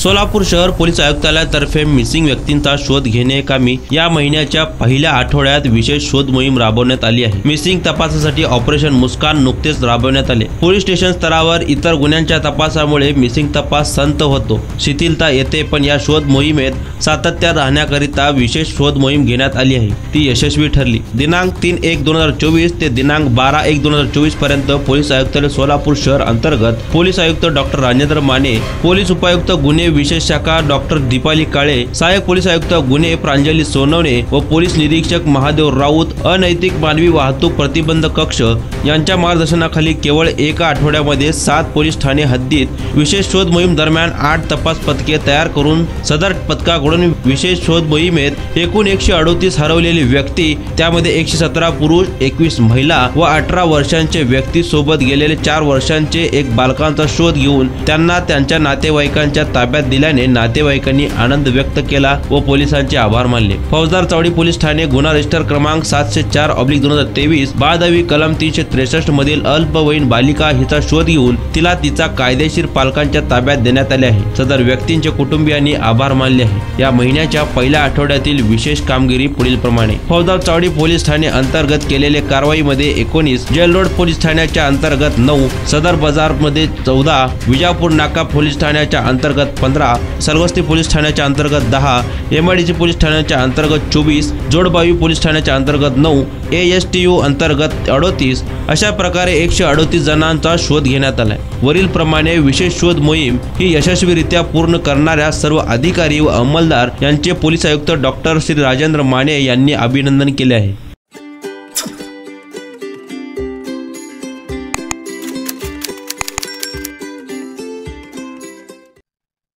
सोलापूर शहर police आयुक्तालयातर्फे missing व्यक्तींचा शोध घेण्याकामी या महिन्याच्या पहिल्या आठवड्यात विशेष शोध मोहीम राबवण्यात आली आहे। मिसिंग तपासासाठी ऑपरेशन मुस्कान नुकतेच राबवण्यात आले। पोलीस स्टेशन स्तरावर इतर गुन्ह्यांच्या तपासामुळे मिसिंग तपास संथ होतो, शिथिलता येते, पण या शोध मोहिमेत सातत्य राहण्याकरिता विशेष शोध मोहीम घेण्यात आली आहे। ती यशस्वी ठरली। दिनांक 3/1/2024 ते दिनांक 12/1/2024 पर्यंत पोलीस आयुक्तालय सोलापूर शहर अंतर्गत पोलीस आयुक्त डॉक्टर राजेंद्र माने, पोलीस उपायुक्त गुन्हे विशेष शाखा डॉक्टर दीपाली काळे, सहाय्यक पोलीस आयुक्त गुन्हे प्रांजली सोनवणे व पोलीस निरीक्षक महादेव राऊत, अनैतिक मानवी वाहतूक प्रतिबंध कक्ष यांच्या मार्गदर्शनाखाली केवळ एका आठवड्यामध्ये 7 पोलीस ठाणे हद्दीत विशेष शोध मोहीम दरम्यान 8 तपास पथके तयार करून सदर पथकाकडून विशेष शोध मोहिमेत एकूण 138 हरवलेली व्यक्ती, त्यामध्ये 117 पुरुष, 21 महिला व 18 वर्षांचे व्यक्ती सोबत गेलेले 4 वर्षांचे एक बालकांचा शोध घेऊन त्यांना त्यांच्या नातेवाईकांच्या ताब्यात दिल्याने नातेवाईकांनी आनंद व्यक्त केला व पोलिसांचे आभार मानले। फौजदार चावडी पोलीस ठाणे गुन्हा रजिस्टर क्रमांक 704/2023 बाळदवी कलम 363 मधील अल्पवयीन बालिका हिचा शोध घेऊन तिला तिचा कायदेशीर पालकांच्या ताब्यात देण्यात आले आहे। सदर व्यक्तींचे कुटुंबियांनी आभार मानले आहे। या महिन्याच्या पहिल्या आठवड्यातील विशेष कामगिरी पुढील प्रमाणे: फौजदार चावडी पोलीस ठाणे अंतर्गत केलेले कारवाईमध्ये 19, जेल रोड पोलीस ठाण्याच्या अंतर्गत 9, सदर बाजार मध्ये 14, विजापूर नाका पोलीस ठाण्याच्या अंतर्गत 15, सलवस्ती पोलीस ठाण्याच्या अंतर्गत 10, एमआयडीसी पोलीस ठाण्याच्या अंतर्गत 24, जोडबावी पोलीस ठाण्याच्या अंतर्गत 9, ASTU अंतर्गत 38 अशा प्रकारे 138 जणांचा शोध घेण्यात आलाय। वरील प्रमाणे विशेष शोध मोहीम ही यशस्वीरित्या पूर्ण करणाऱ्या सर्व अधिकारी व अंमलदार यांचे पोलीस आयुक्त डॉक्टर श्री राजेंद्र माने यांनी अभिनंदन केले आहे।